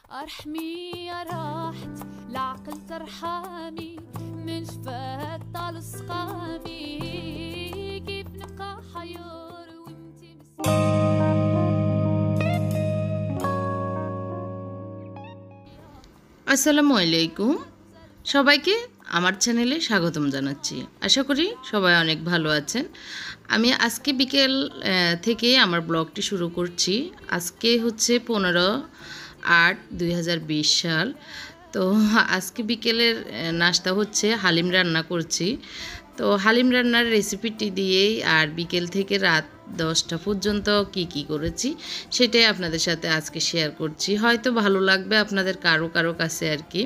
ارحمي يا راحت العقل ترحمي من شفات طال سقامي كيف نبقى حيور وانتي আসসালামু আলাইকুম সবাইকে আমার চ্যানেলে স্বাগতম জানাচ্ছি। আশা করি সবাই অনেক ভালো আছেন। আমি আজকে বিকেল থেকে আমার ব্লগটি শুরু করছি। আজকে হচ্ছে 15/8/2020 সাল। তো আজকে বিকেলের নাস্তা হচ্ছে হালিম রান্না করছি। তো হালিম রান্নার রেসিপিটি দিয়েই আর বিকেল থেকে রাত 10টা পর্যন্ত কি করেছি সেটাই আপনাদের সাথে আজকে শেয়ার করছি। হয়তো ভালো লাগবে আপনাদের কারো কাছে আর কি।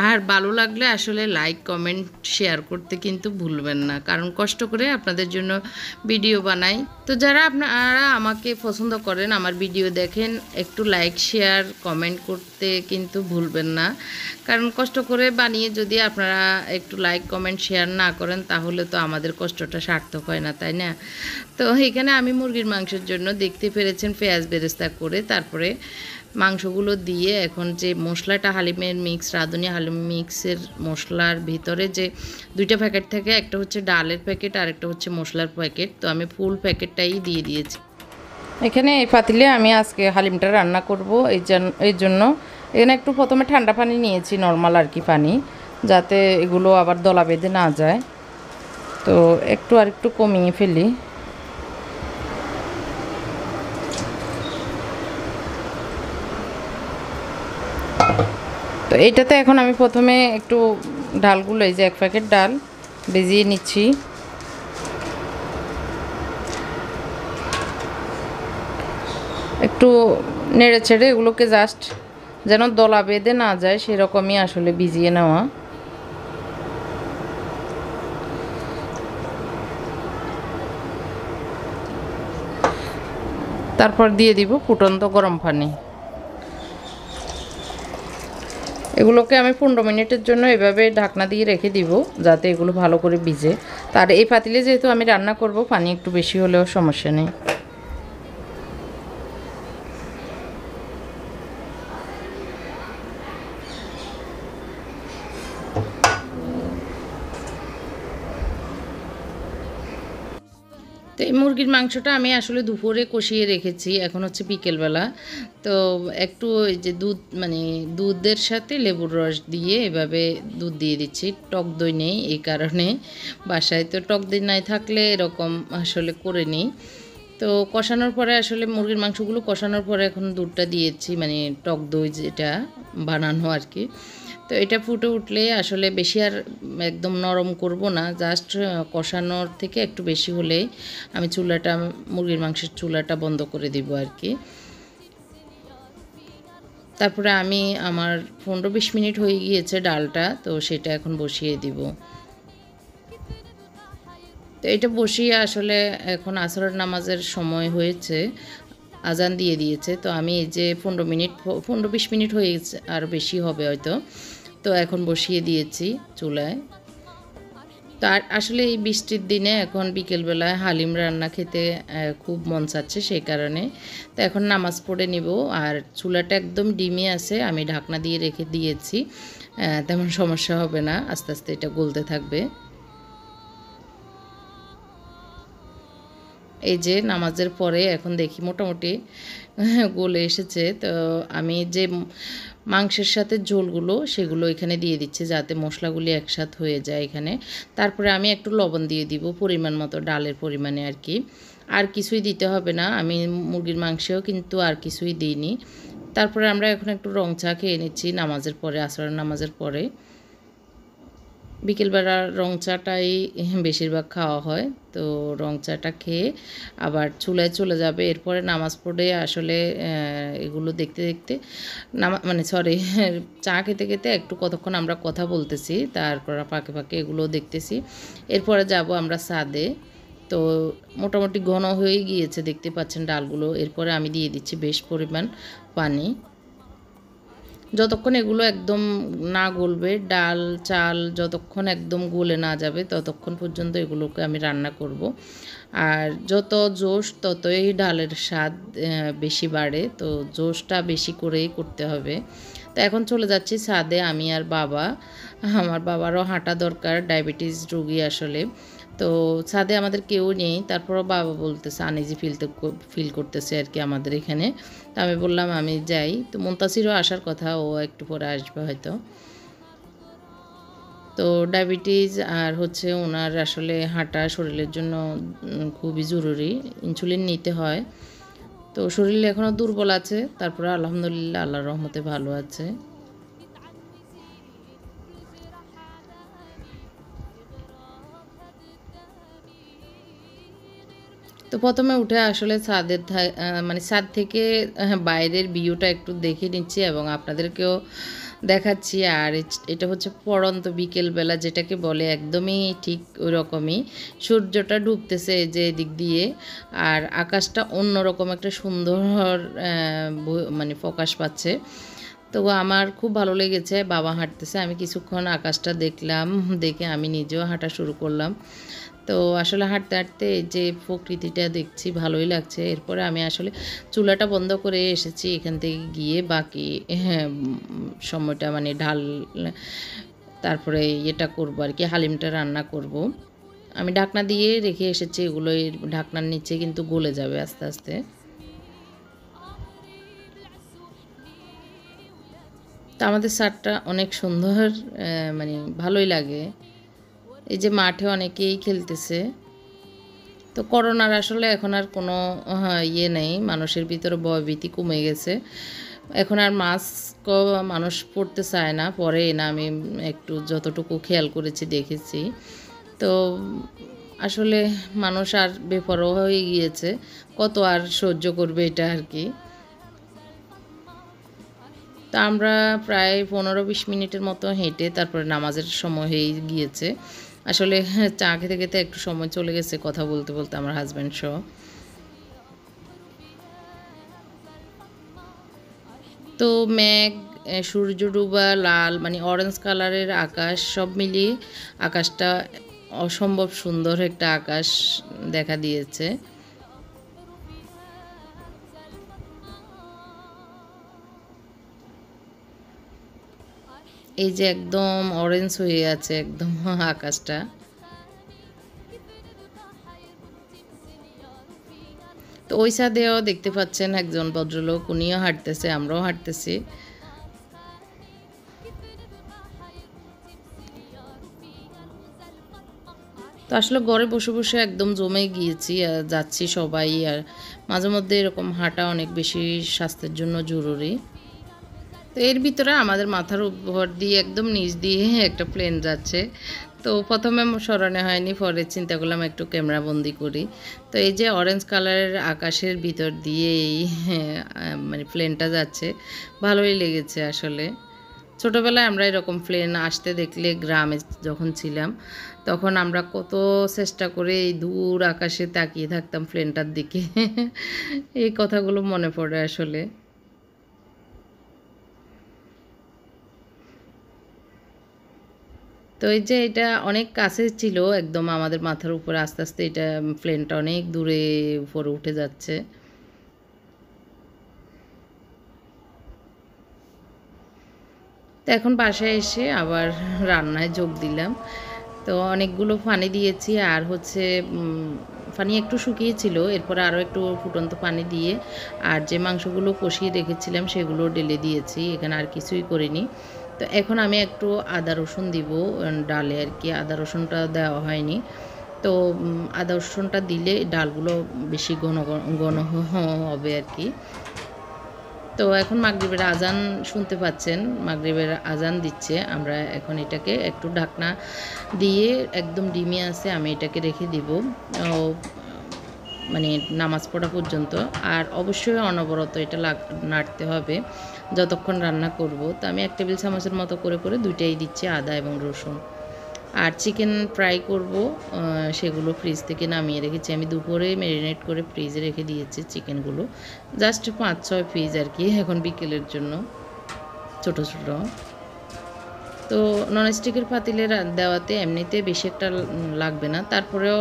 আর ভালো লাগলে আসলে লাইক কমেন্ট শেয়ার করতে কিন্তু ভুলবেন না, কারণ কষ্ট করে আপনাদের জন্য ভিডিও বানাই। তো যারা আপনারা আমাকে পছন্দ করেন, আমার ভিডিও দেখেন, একটু লাইক শেয়ার কমেন্ট করতে কিন্তু ভুলবেন না, কারণ কষ্ট করে বানিয়ে যদি আপনারা একটু লাইক কমেন্ট শেয়ার না করেন তাহলে তো আমাদের কষ্টটা সার্থক হয় না, তাই না? তো এখানে আমি মুরগির মাংসের জন্য দেখতে পেরেছেন পেঁয়াজ বেরেস্তা করে তারপরে মাংসগুলো দিয়ে এখন যে মশলাটা হালিমের মিক্স, রাঁধুনি হালিম মিক্সের মশলার ভিতরে যে দুইটা প্যাকেট থাকে, একটা হচ্ছে ডালের প্যাকেট আর একটা হচ্ছে মশলার প্যাকেট, তো আমি ফুল প্যাকেটটাই দিয়ে দিয়েছি। এখানে এই পাতিলে আমি আজকে হালিমটা রান্না করব। এই জন্য এখানে একটু প্রথমে ঠান্ডা পানি নিয়েছি, নর্মাল আর কি পানি, যাতে এগুলো আবার দলা বেঁধে না যায়। তো একটু আর একটু কমিয়ে ফেলি। তো এইটাতে এখন আমি প্রথমে একটু ডালগুলো, এই যে 1 প্যাকেট ডাল ভিজিয়ে নিচ্ছি। একটু নেড়ে ছেড়ে এগুলোকে জাস্ট যেন দলা বেঁধে না যায় সেরকমই আসলে ভিজিয়ে নেওয়া। তারপর দিয়ে দিব ফুটন্ত গরম পানি। এগুলোকে আমি 15 মিনিটের জন্য এভাবে ঢাকনা দিয়ে রেখে দিব যাতে এগুলো ভালো করে ভিজে। তার এই পাতিলে যেহেতু আমি রান্না করব, পানি একটু বেশি হলেও সমস্যা নেই। তো এই মুরগির মাংসটা আমি আসলে দুপুরে কষিয়ে রেখেছি, এখন হচ্ছে বিকেলবেলা। তো একটু এই যে দুধের সাথে লেবুর রস দিয়ে এভাবে দুধ দিয়ে দিচ্ছি। টক দই নেই, এই কারণে বাসায় তো টক দই নাই থাকলে এরকম আসলে করে নিই। তো কষানোর পরে আসলে মুরগির মাংসগুলো কষানোর পরে এখন দুধটা দিয়েছি, টক দই যেটা বানানো আর কি। তো এটা ফুটে উঠলে আসলে বেশি আর একদম নরম করব না, জাস্ট কষানোর থেকে একটু বেশি হলেই আমি মুরগির মাংসের চুলাটা বন্ধ করে দিব আর কি। তারপরে আমার 15-20 মিনিট হয়ে গিয়েছে ডালটা, তো সেটা এখন বসিয়ে দিব। তো এটা বসিয়ে আসলে এখন আসরের নামাজের সময় হয়েছে, আজান দিয়ে দিয়েছে। তো আমি এই যে 15-20 মিনিট হয়ে গেছে, আর বেশি হবে হয়তো। তো এখন বসিয়ে দিয়েছি চুলায়। তো আর আসলে এই বৃষ্টির দিনে এখন বিকেলবেলায় হালিম রান্না খেতে খুব মন চাচ্ছে, সেই কারণে। তো এখন নামাজ পড়ে নিব। আর চুলাটা একদম ডিমে আছে, আমি ঢাকনা দিয়ে রেখে দিয়েছি, তেমন সমস্যা হবে না, আস্তে আস্তে এটা গলতে থাকবে। এই যে নামাজের পরে এখন দেখি মোটামুটি গলে এসেছে। তো আমি যে মাংসের সাথে ঝোলগুলো সেগুলো এখানে দিয়ে দিচ্ছি যাতে মশলাগুলি একসাথে হয়ে যায় এখানে। তারপরে আমি একটু লবণ দিয়ে দিব পরিমাণ মতো, ডালের পরিমাণে আর কি। আর কিছুই দিতে হবে না, আমি মুরগির মাংসেও কিন্তু আর কিছুই দিইনি। তারপরে আমরা এখন একটু রং চা খেয়ে নিচ্ছি নামাজের পরে, আসরের নামাজের পরে। বিকেলবেলা রং চাটাই বেশিরভাগ খাওয়া হয়। তো রং চাটা খেয়ে আবার চুলায় চলে যাবে। এরপরে নামাজ পড়ে আসলে এগুলো দেখতে দেখতে চা খেতে খেতে একটু কতক্ষণ আমরা কথা বলতেছি, তারপর ফাঁকে ফাঁকে এগুলো দেখতেছি। এরপরে যাব আমরা ছাদে। তো মোটামুটি ঘন হয়ে গিয়েছে, দেখতে পাচ্ছেন ডালগুলো। এরপরে আমি দিয়ে দিচ্ছি বেশ পরিমাণ পানি। যতক্ষণ এগুলো একদম না গলবে, ডাল চাল যতক্ষণ একদম গলে না যাবে ততক্ষণ পর্যন্ত এগুলোকে আমি রান্না করব। আর যত জোশ ততই ডালের স্বাদ বেশি বাড়ে, তো জোশটা বেশি করেই করতে হবে। তো এখন চলে যাচ্ছি ছাদে আমি আর বাবা। আমার বাবারও হাঁটা দরকার, ডায়াবেটিস রোগী আসলে। তো ছাদে আমাদের কেউ নেই, তারপরও বাবা বলতেছে আনইজি ফিল করতেছে আর কি আমাদের এখানে। তো আমি বললাম আমি যাই। তো মুনতাসিরও আসার কথা, ও একটু পরে আসবে হয়তো। তো ডায়াবেটিস আর হচ্ছে ওনার আসলে হাঁটা শরীরের জন্য খুবই জরুরি, ইনসুলিন নিতে হয়। তো শরীর এখনও দুর্বল আছে, তারপরে আলহামদুলিল্লাহ আল্লাহর রহমতে ভালো আছে। তো প্রথমে উঠে আসলে মানে ছাদ থেকে বাইরের ভিউটা একটু দেখে নিচ্ছি এবং আপনাদেরকেও দেখাচ্ছি। আর এটা হচ্ছে পড়ন্ত বিকেলবেলা যেটাকে বলে, একদমই ঠিক ওই রকমই সূর্যটা ডুবতেছে যে দিক দিয়ে, আর আকাশটা অন্যরকম একটা সুন্দর মানে প্রকাশ পাচ্ছে। তো আমার খুব ভালো লেগেছে, বাবা হাঁটতেছে, আমি কিছুক্ষণ আকাশটা দেখলাম, দেখে আমি নিজেও হাঁটা শুরু করলাম। তো আসলে হাঁটতে হাঁটতে যে প্রকৃতিটা দেখছি ভালোই লাগছে। এরপরে আমি আসলে চুলাটা বন্ধ করে এসেছি এখান থেকে গিয়ে, বাকি সময়টা মানে তারপরে এটা করবো আর কি, হালিমটা রান্না করব। আমি ঢাকনা দিয়ে রেখে এসেছি, এগুলো ঢাকনার নিচে কিন্তু গলে যাবে আস্তে আস্তে। তো আমাদের ছাদটা অনেক সুন্দর, মানে ভালোই লাগে। এই যে মাঠে অনেকেই খেলতেছে। তো করোনার আসলে এখন আর কোনো ইয়ে নেই, মানুষের ভিতরে ভয়ভীতি কমে গেছে। এখন আর মাস্কও মানুষ পরতে চায় না, পরে না, আমি একটু যতটুকু খেয়াল করেছি দেখেছি। তো আসলে মানুষ আর বেপরোয়া হয়ে গিয়েছে, কত আর সহ্য করবে এটা আর কি। তো আমরা প্রায় 15-20 মিনিটের মতো হেঁটে তারপরে নামাজের সময় হয়ে গিয়েছে। আসলে চা খেতে খেতে একটু সময় চলে গেছে কথা বলতে বলতে আমার হাজব্যান্ড সহ। তো মেঘ, সূর্য ডুবা, লাল মানে অরেঞ্জ কালারের আকাশ, সব মিলিয়ে আকাশটা অসম্ভব সুন্দর একটা আকাশ দেখা দিয়েছে। এই যে একদম অরেঞ্জ হয়ে আছে একদম আকাশটা। তো ওই ছাদেও দেখতে পাচ্ছেন একজন ভদ্রলোক, উনিও হাঁটতেছে, আমরাও হাঁটতেছি। তো আসলে ঘরে বসে বসে একদম জমে গিয়েছি, যাচ্ছি সবাই, আর মাঝে মধ্যে এরকম হাঁটা অনেক বেশি স্বাস্থ্যের জন্য জরুরি। তো এর ভিতরে আমাদের মাথার উপর দিয়ে একদম নিচ দিয়ে একটা প্লেন যাচ্ছে। তো প্রথমে স্মরণে হয়নি, পরে চিন্তা করলাম একটু ক্যামেরা বন্দি করি। তো এই যে অরেঞ্জ কালারের আকাশের ভিতর দিয়ে এই মানে প্লেনটা যাচ্ছে, ভালোই লেগেছে আসলে। ছোটোবেলায় আমরা এরকম প্লেন আসতে দেখলে গ্রামে যখন ছিলাম, তখন আমরা কত চেষ্টা করে এই দূর আকাশে তাকিয়ে থাকতাম প্লেনটার দিকে। এই কথাগুলো মনে পড়ে আসলে। তো এই যে এটা অনেক কাছে ছিল একদম আমাদের মাথার উপরে, আস্তে আস্তে এটা প্লেনটা অনেক দূরে উপরে উঠে যাচ্ছে। তো এখন বাসায় এসে আবার রান্নায় যোগ দিলাম। তো অনেকগুলো পানি দিয়েছি, আর হচ্ছে পানি একটু শুকিয়েছিল, এরপরে আরও একটু ফুটন্ত পানি দিয়ে আর যে মাংসগুলো কষিয়ে রেখেছিলাম সেগুলো ঢেলে দিয়েছি, এখানে আর কিছুই করিনি। তো এখন আমি একটু আদা রসুন দিব ডালে আর কি, আদা রসুনটা দেওয়া হয়নি। তো আদা রসুনটা দিলে ডালগুলো বেশি ঘন ঘন হবে আর কি। তো এখন মাগরিবের আজান শুনতে পাচ্ছেন, মাগরিবের আজান দিচ্ছে। আমরা এখন এটাকে একটু ঢাকনা দিয়ে একদম ডিমে আছে আমি এটাকে রেখে দিব মানে নামাজ পড়া পর্যন্ত। আর অবশ্যই অনবরত এটা নাড়তে হবে যতক্ষণ রান্না করব। তো আমি 1 টেবিল চামচের মতো করে করে দুইটাই দিচ্ছি, আদা এবং রসুন। আর চিকেন ফ্রাই করব, সেগুলো ফ্রিজ থেকে নামিয়ে রেখেছি আমি, দুপুরে ম্যারিনেট করে ফ্রিজে রেখে দিয়েছি চিকেনগুলো, জাস্ট 5-6 পিস আর কি, এখন বিকেলের জন্য। ছোট ছোট। তো ননস্টিকের পাতিলে দেওয়াতে এমনিতে বেশি একটা লাগবে না, তারপরেও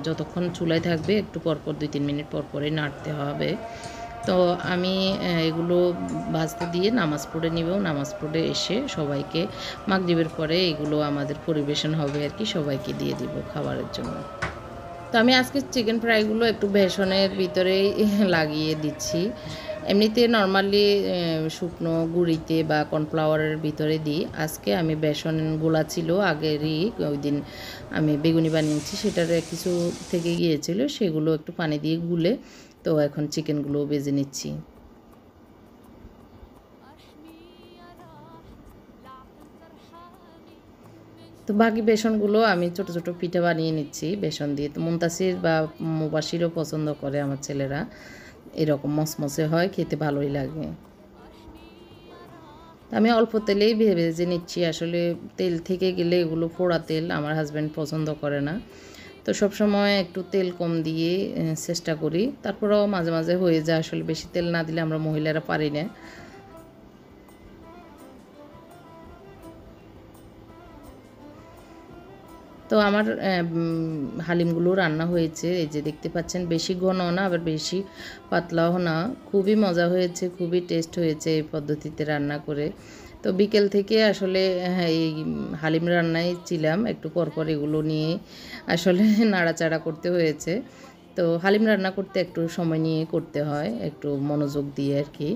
যতক্ষণ চুলায় থাকবে একটু পরপর 2-3 মিনিট পরপরই নাড়তে হবে। তো আমি এগুলো ভাজতে দিয়ে নামাজ পড়ে নিব। নামাজ পড়ে এসে সবাইকে মাগরিবের পরে এগুলো আমাদের পরিবেশন হবে আর কি, সবাইকে দিয়ে দিব খাবারের জন্য। তো আমি আজকে চিকেন ফ্রাইগুলো একটু বেসনের ভিতরেই লাগিয়ে দিচ্ছি। এমনিতে নর্মালি শুকনো গুঁড়িতে বা কর্নফ্লাওয়ারের ভিতরে দিই। আজকে আমি বেসন গোলা ছিল আগেরই, ওই দিন আমি বেগুনি বানিয়েছি, সেটার কিছু থেকে গিয়েছিল, সেগুলো একটু পানি দিয়ে গুলে তো এখন চিকেনগুলো ভেজে নিচ্ছি। তো বাকি বেসনগুলো আমি ছোট ছোট পিঠা বানিয়ে নিচ্ছি বেসন দিয়ে। তো মুনতাসির বা মুবাসিরও পছন্দ করে আমার ছেলেরা, এরকম মসমসে হয়, খেতে ভালোই লাগে। আমি অল্প তেলেই ভেজে নিচ্ছি, আসলে তেল থেকে গেলে এগুলো পোড়া তেল, আমার হাজব্যান্ড পছন্দ করে না। তো সবসময় একটু তেল কম দিয়ে চেষ্টা করি, তারপরেও মাঝে মাঝে হয়ে যায়, আসলে বেশি তেল না দিলে আমরা মহিলারা পারি না। তো আমার হালিমগুলো রান্না হয়েছে, এই যে দেখতে পাচ্ছেন, বেশি ঘনও না আবার বেশি পাতলাও না, খুবই মজা হয়েছে, খুবই টেস্ট হয়েছে এই পদ্ধতিতে রান্না করে। তো বিকেল থেকে আসলে এই হালিম রান্নায় ছিলাম, একটু পরপর এগুলো নিয়ে আসলে নাড়াচাড়া করতে হয়েছে। তো হালিম রান্না করতে একটু সময় নিয়ে করতে হয়, একটু মনোযোগ দিয়ে আর কি,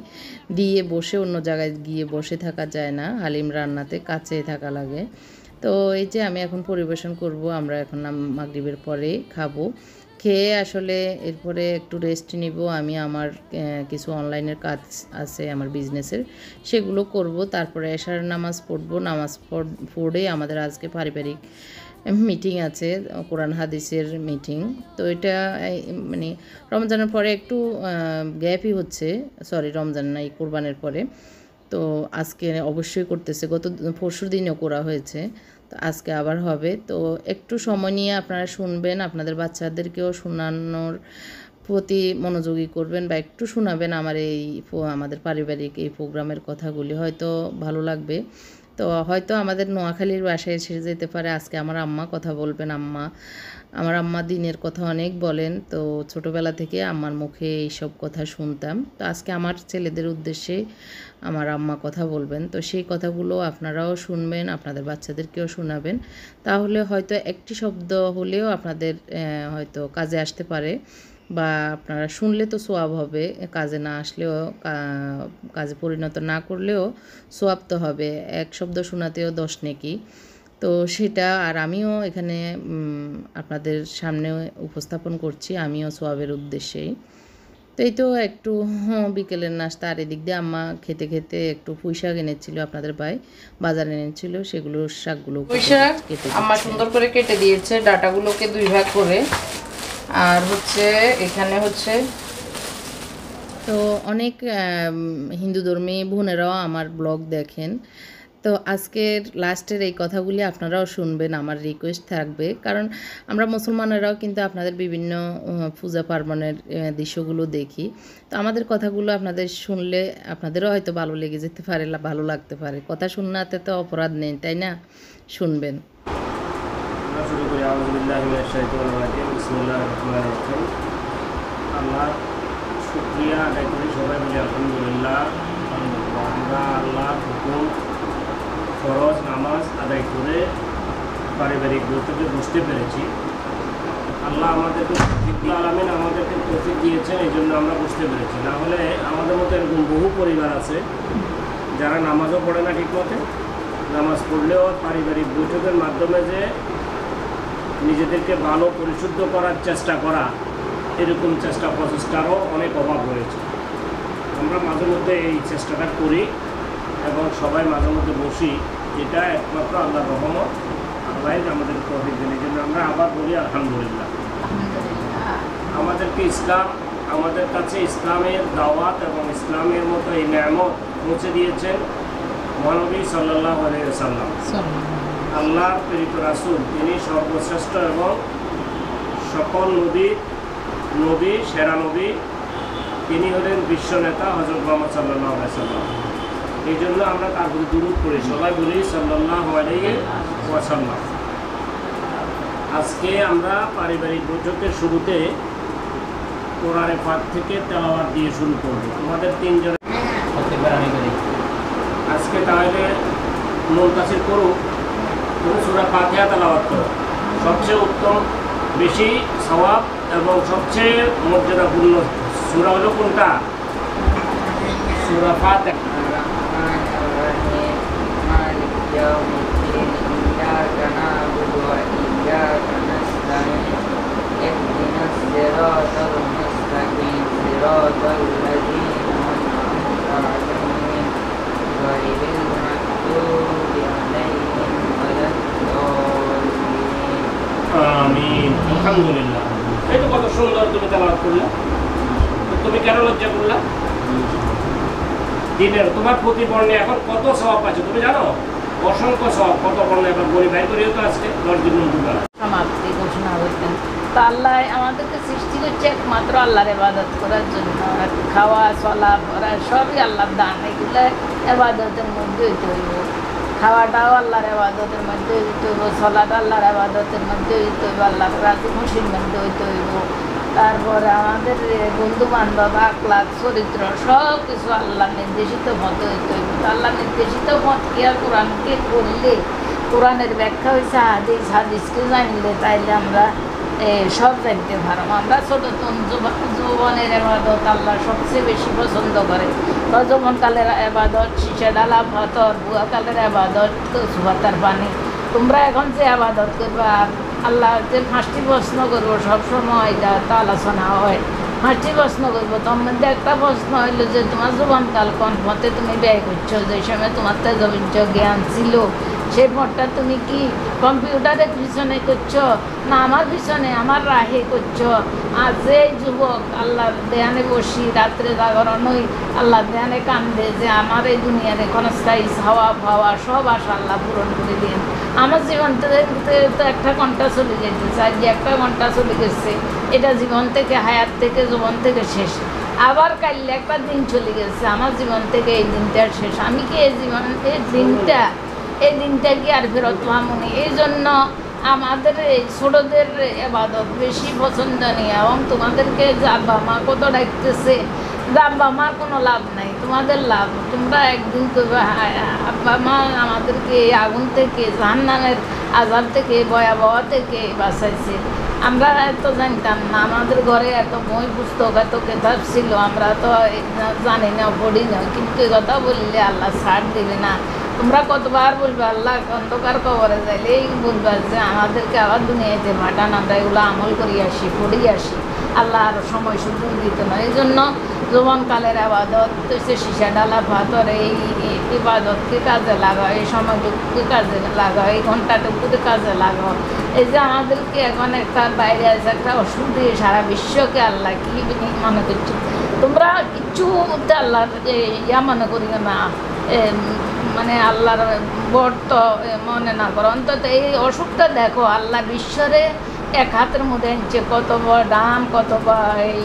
দিয়ে বসে অন্য জায়গায় গিয়ে বসে থাকা যায় না, হালিম রান্নাতে কাছে থাকা লাগে। তো এই যে আমি এখন পরিবেশন করব, আমরা এখন মাগরিবের পরে খাবো। খেয়ে আসলে এরপরে একটু রেস্ট নিব। আমি আমার কিছু অনলাইনের কাজ আছে আমার বিজনেসের, সেগুলো করব। তারপরে এশার নামাজ পড়ব, নামাজ পড়ে আমাদের আজকে পারিবারিক মিটিং আছে, কোরআন হাদিসের মিটিং। তো এটা মানে রমজানের পরে একটু গ্যাপই হচ্ছে, সরি রমজান নাই, কোরবানের পরে। তো আজকে অবশ্যই করতেছে, গত পরশু দিনও করা হয়েছে, তো আজকে আবার হবে। তো একটু সময় নিয়ে আপনারা শুনবেন, আপনাদের বাচ্চাদেরকেও শোনানোর প্রতি মনোযোগী করবেন বা একটু শোনাবেন আমাদের পারিবারিক এই প্রোগ্রামের কথাগুলি, হয়তো ভালো লাগবে। তো হয়তো আমাদের নোয়াখালীর বাসায় এসে যেতে পারে। আজকে আমার আম্মা কথা বলবেন। আমার আম্মা দিনের কথা অনেক বলেন, তো ছোটোবেলা থেকে আম্মার মুখে এইসব কথা শুনতাম। তো আজকে আমার ছেলেদের উদ্দেশ্যে আমার আম্মা কথা বলবেন, তো সেই কথাগুলো আপনারাও শুনবেন, আপনাদের বাচ্চাদেরকেও শোনাবেন। তাহলে হয়তো একটি শব্দ হলেও আপনাদের হয়তো কাজে আসতে পারে, বা আপনারা শুনলে তো সোয়াব হবে, কাজে না আসলেও, কাজে পরিণত না করলেও সোয়াব তো হবে। এক শব্দ শোনাতেও 10 নেকি। তো সেটা আর আমিও এখানে আপনাদের সামনে উপস্থাপন করছি, আমিও সোয়াবের উদ্দেশ্যেই। তো এই তো একটু বিকেলের নাস্তা, আর এদিক দিয়ে আম্মা খেতে খেতে একটু পুঁই শাক এনেছিল, আপনাদের ভাই বাজারে এনেছিল, সেগুলো শাকগুলো পুঁই শাক আম্মা সুন্দর করে কেটে দিয়েছে, ডাটাগুলোকে 2 ভাগ করে। আর হচ্ছে এখানে হচ্ছে তো অনেক হিন্দু ধর্মী বোনেরাও আমার ব্লগ দেখেন, তো আজকের লাস্টের এই কথাগুলি আপনারাও শুনবেন, আমার রিকোয়েস্ট থাকবে, কারণ আমরা মুসলমানেরাও কিন্তু আপনাদের বিভিন্ন পূজা পার্বণের দৃশ্যগুলো দেখি। তো আমাদের কথাগুলো আপনাদের শুনলে আপনাদেরও হয়তো ভালো লেগে যেতে পারে, ভালো লাগতে পারে। কথা শোনাতে তো অপরাধ নেই, তাই না? শুনবেন। আল্লাহ শুকরিয়া আদায় করি, সবাই মিলে আলহামদুলিল্লাহ। আমরা আল্লাহর হুকুম ফরজ নামাজ আদায় করে পারিবারিক বৈঠকে বসতে পেরেছি। আল্লাহ আমাদেরকে আলামিন আমাদেরকে তৌফিক দিয়েছেন, এই জন্য আমরা বসতে পেরেছি। না হলে আমাদের মতো এরকম বহু পরিবার আছে যারা নামাজও পড়ে না ঠিকমতো, নামাজ পড়লেও পারিবারিক বৈঠকের মাধ্যমে যে নিজেদেরকে ভালো পরিশুদ্ধ করার চেষ্টা করা, এরকম চেষ্টা প্রচেষ্টারও অনেক অভাব রয়েছে। আমরা মাঝে মধ্যে এই চেষ্টাটা করি এবং সবাই মাঝে মধ্যে বসি, এটা একমাত্র আল্লাহর রহমত, আল্লাহ আমাদের তৌফিক দেন। এই জন্য আমরা আবার বলি আলহামদুলিল্লাহ। আমাদেরকে ইসলাম, আমাদের কাছে ইসলামের দাওয়াত এবং ইসলামের মতো এই নেয়ামত পৌঁছে দিয়েছেন মহানবী সাল্লাল্লাহু আলাইহি ওয়াসাল্লাম, আল্লাহর প্রেরিত রাসূল। তিনি সর্বশ্রেষ্ঠ এবং সকল নবী সেরা নবী। তিনি হলেন বিশ্ব নেতা হযরত মুহাম্মদ সাল্লাল্লাহু আলাইহি ওয়াসাল্লাম। এই জন্য আমরা তার প্রতি দুরূদ পড়ি, সবাই বলি সাল্লাল্লাহু আলাইহি ওয়াসাল্লাম। আজকে আমরা পারিবারিক বৈঠকের শুরুতে কোরআনে পাক থেকে তেলাওয়াত দিয়ে শুরু করব। তোমাদের তিনজন আজকে তাহলে মুনতাসির করুক, তুমি সূরা ফাতিহা তেলাওয়াত করো। সবচেয়ে উত্তম, বেশি সওয়াব এবং সবচেয়ে মর্যাদাপূর্ণ সূরা হলো কোনটা? সূরা ফাতিহা। আমিন, আলহামদুলিল্লাহ। এই তো কত সুন্দর তুমি তেলাওয়াত করলে। তুমি কেন লজ্জা করলা? দিনের তোমার প্রতি বর্ণে এখন কত সওয়াব পাচ্ছ তুমি জানো? অসংখ্য সওয়াব। কত বর্ণে এখন বলি বাইর করিও তো আজকে 10 দিন মধ্যে সমাপ্তি ঘোষণা করতেন। তো আল্লাহ আমাদেরকে সৃষ্টি করছে একমাত্র আল্লাহর ইবাদত করার জন্য। খাওয়া চলা পড়া সবই আল্লাহর দান, এগুলো ইবাদতের মধ্যে হইতে হইব। খাওয়াটাও আল্লাহর ইবাদতের মধ্যে হইতে হইব, চলাটা আল্লাহর ইবাদতের মধ্যে হইতে হইব, আল্লাহর রাজি খুশির মধ্যে হইতে হইব। তারপরে আমাদের বন্ধু বান্ধব, আখলাক, চরিত্র সব কিছু আল্লাহ নির্দেশিত মতো হইতে হইব। আল্লাহ নির্দেশিত মত কি আর কোরআনকে করলে, কোরআনের ব্যাখ্যা হয়েছে হাদিস, হাদিসকে জানলে তাইলে আমরা সব জানতে পারবো। আমরা ছোটতন যৌবনের এবাদত আল্লাহ সবচেয়ে বেশি পছন্দ করে। যৌবনকালের এবাদত শিশা ডালা ভাতর, বুয়াকালের এবাদত সুভাতার পানি। তোমরা এখন যে আবাদত করবা, আল্লাহ যে 5টি প্রশ্ন করবো সবসময়, এটা তো আলোচনা হয়। 5টি প্রশ্ন করবো, তোর মধ্যে একটা প্রশ্ন হইলো যে তোমার যৌবনকাল কোন পথে তুমি ব্যয় করছো, যে সময় তোমার তেজবিজ্ঞ জ্ঞান ছিল সেই পথটা তুমি কি কম্পিউটারের পিছনে করছো না আমার পিছনে, আমার রাহে করছো? আর যে যুবক আল্লাহর ধ্যানে বসি, রাত্রে জাগরণ হই, আল্লাহর ধ্যানে কান্দে যে আমার এই দুনিয়ার ক্ষণস্থায়ী হাওয়া ফাওয়া সব আশা আল্লাহ পূরণ করে দিন। আমার জীবন থেকে তো একটা ঘন্টা চলে যেতেছে, আজ যে একটা ঘন্টা চলে গেছে, এটা জীবন থেকে, হায়াত থেকে, জীবন থেকে শেষ। আবার কাইলে একটা দিন চলে গেছে, আমার জীবন থেকে এই দিনটার শেষ। আমি কি এই জীবন, এই দিনটা কি আর ফেরত পামনি? এই জন্য আমাদের এই ছোটদের এবাদত বেশি পছন্দনীয়। এবং তোমাদেরকে আব্বা মা কত ডাকতেছে, আব্বা মার কোনো লাভ নাই, তোমাদের লাভ। তোমরা একদিন করবে আব্বা মা আমাদেরকে এই আগুন থেকে, জাহান্নামের আযাব থেকে, ভয়াবহ থেকে বাঁচাইছে। আমরা এত জানতাম না, আমাদের ঘরে এত বই পুস্তক, এত কিতাব ছিল, আমরা তো জানি না, পড়ি না। কিন্তু এই কথা বললে আল্লাহ ছাড় দিবে না। তোমরা কতবার বলবে আল্লাহ অন্ধকার কবরে যাইলে এই বলবা যে আমাদেরকে আবার দুনিয়াতে পাঠান, আমরা এগুলো আমল করি আসি, পড়ি আসি। আল্লাহ আরও সময় সুযোগ দিত না। এই জন্য যৌবনকালের আবাদত হচ্ছে শিশা ডালা পাথর, এই ইবাদতকে কাজে লাগাও, এই সময়টুকুকে কাজে লাগাও, এই ঘন্টাটুকুকে কাজে লাগাও। এই যে আমাদেরকে এখন একটা বাইরে আছে একটা ওষুধ দিয়ে সারা বিশ্বকে আল্লাহ কি মনে করছে, তোমরা কিচ্ছু আল্লাহর ইয়া মনে করি না, মানে আল্লাহর বর্ত মনে না করো। অন্তত এই অসুখটা দেখো, আল্লাহ বিশ্বরে এক হাতের মধ্যে আনছে। কত বড় দাম, কত এই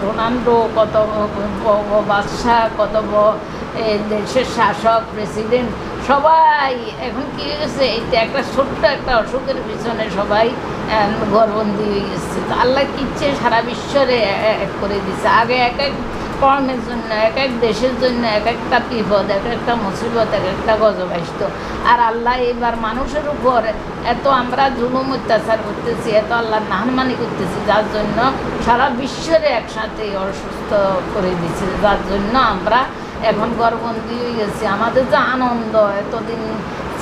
রোনাল্ডো, কত বাদশাহ, কত দেশের শাসক, প্রেসিডেন্ট, সবাই এখন কী হয়ে গেছে, এইটা একটা ছোট্ট একটা অসুখের পিছনে সবাই ঘরবন্দি হয়ে গেছে। তো আল্লাহ কিচ্ছে সারা বিশ্বরে এক করে দিচ্ছে। আগে এক এক কর্মের জন্য, এক এক দেশের জন্য এক একটা বিপদ, এক একটা মুসিবত, এক একটা গজব আসত। আর আল্লাহ এবার মানুষের উপর এত আমরা জুলুম অত্যাচার করতেছি, এত আল্লাহর নাহমানি করতেছি, যার জন্য সারা বিশ্বরে একসাথে অসুস্থ করে দিচ্ছে, যার জন্য আমরা এখন ঘরবন্দি হয়ে গেছি। আমাদের যে আনন্দ, এতদিন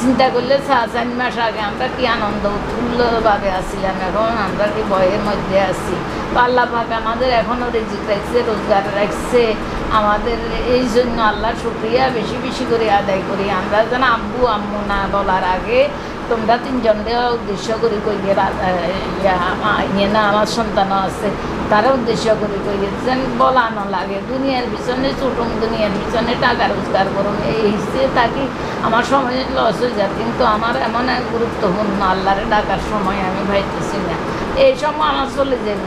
চিন্তা করলে 4 মাস আগে আমরা কি আনন্দ উৎফুল্লভাবে আসছিলাম, এখন আমরা কি ভয়ের মধ্যে আছি। তো আল্লাহ পাক আমাদের এখনও রিজিক রাখছে, রোজগার রাখছে আমাদের। এই জন্য আল্লাহর শুকরিয়া বেশি বেশি করে আদায় করি। আমরা যেন আব্বু আম্মু না বলার আগে তোমরা 3 জনকে উদ্দেশ্য করে কইয়ে না, আমার সন্তানও আছে, তারা উদ্দেশ্য করে কইয়ে যেন বলানো লাগে, দুনিয়ার পিছনে ছোটুম, দুনিয়ার পিছনে টাকা রোজগার করুন, এই হিসেবে থাকি আমার সময় লস হয়ে যায়। কিন্তু আমার এমন এক গুরুত্বপূর্ণ আল্লাহরে ডাকার সময় আমি পাইতেছি না, এই সময় আমার চলে যাব।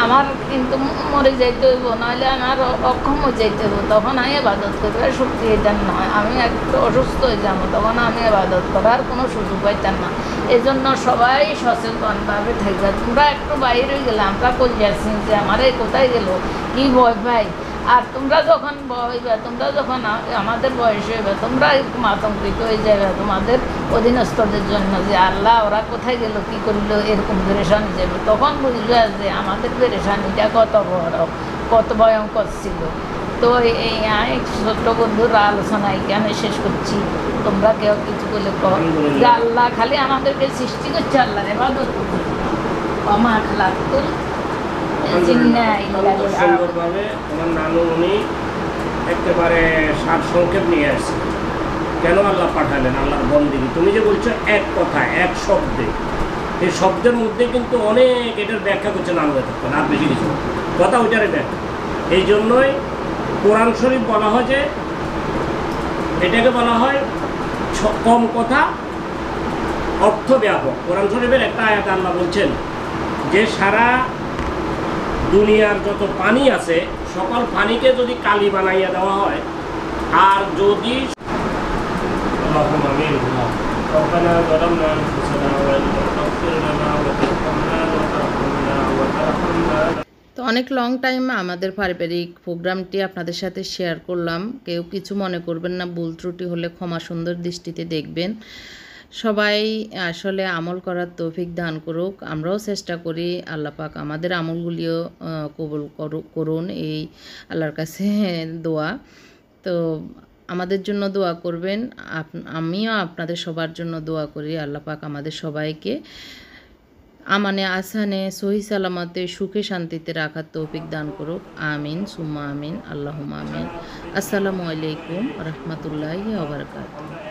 আমার কিন্তু মরে যাইতে হইব, নাহলে আমার অক্ষম হয়ে যাইতে হইব, তখন আমি আবাদত করবার শক্তি হইতেন না। আমি একটু অসুস্থ হয়ে যাবো, তখন আমি আবাদত করার কোনো সুযোগ পাইতাম না। এই জন্য সবাই সচেতনভাবে থাকবে। তোমরা একটু বাইরে গেলে আমরা কই যাচ্ছি যে আমার এই কোথায় গেল, কি ভয় পাই। আর তোমরা যখন হইবে, তোমরা যখন আমাদের বয়স হইবে, তোমরা আতঙ্কিত হয়ে যাবে তোমাদের অধীনস্থদের জন্য, যে আল্লাহ ওরা কোথায় গেল, কি করলো, এরকম পেরেশানি যাবে। তখন বুঝবে যে আমাদের পেরেশানিটা কত বড়, কত ভয়ঙ্কর ছিল। তো এই আমি ছোট্ট বন্ধুর আলোচনা এখানে শেষ করছি। তোমরা কেউ কিছু বলে কো যে আল্লাহ খালি আমাদেরকে সৃষ্টি করছে, আল্লাহর ইবাদত করতে, ওমা খালাকুল সুন্দরভাবে তোমার নানু উনি একেবারে সার সংক্ষেপ নিয়ে আসছে কেন আল্লাহ পাঠালেন, আল্লাহর বন্দেগী। তুমি যে বলছো এক কথা এক শব্দে, এই শব্দের মধ্যে কিন্তু অনেক এটার ব্যাখ্যা করছে নানু এতক্ষণ, আর বেশি কিছু কথা ওইটারে ব্যাখ্যা। এই জন্যই কোরআন শরীফ বলা হয় যে এটাকে বলা হয় কম কথা অর্থ ব্যাপক। কোরআন শরীফের একটা আয়াত আল্লাহ বলছেন যে সারা দুনিয়ার যত পানি আছে সকল পানিকে যদি কালি বানাইয়া দেওয়া হয়, আর যদি তো অনেক লং টাইম আমাদের পারিবারিক প্রোগ্রামটি আপনাদের সাথে শেয়ার করলাম। কেউ কিছু মনে করবেন না, ভুল ত্রুটি হলে ক্ষমা সুন্দর দৃষ্টিতে দেখবেন। সবাই আসলে আমল করার তৌফিক দান করুক, আমরাও চেষ্টা করি। আল্লাহ পাক আমাদের আমলগুলিও কবুল করুন, এই আল্লাহর কাছে দোয়া। তো আমাদের জন্য দোয়া করবেন, আমিও আপনাদের সবার জন্য দোয়া করি। আল্লাহ পাক আমাদের সবাইকে আমানে আসানে সহি সালামতে সুখে শান্তিতে রাখার তৌফিক দান করুক। আমিন সুম্মা আমিন, আল্লাহুম্মা আমিন। আসসালামু আলাইকুম রহমতুল্লাহি ওয়া বারাকাতুহু।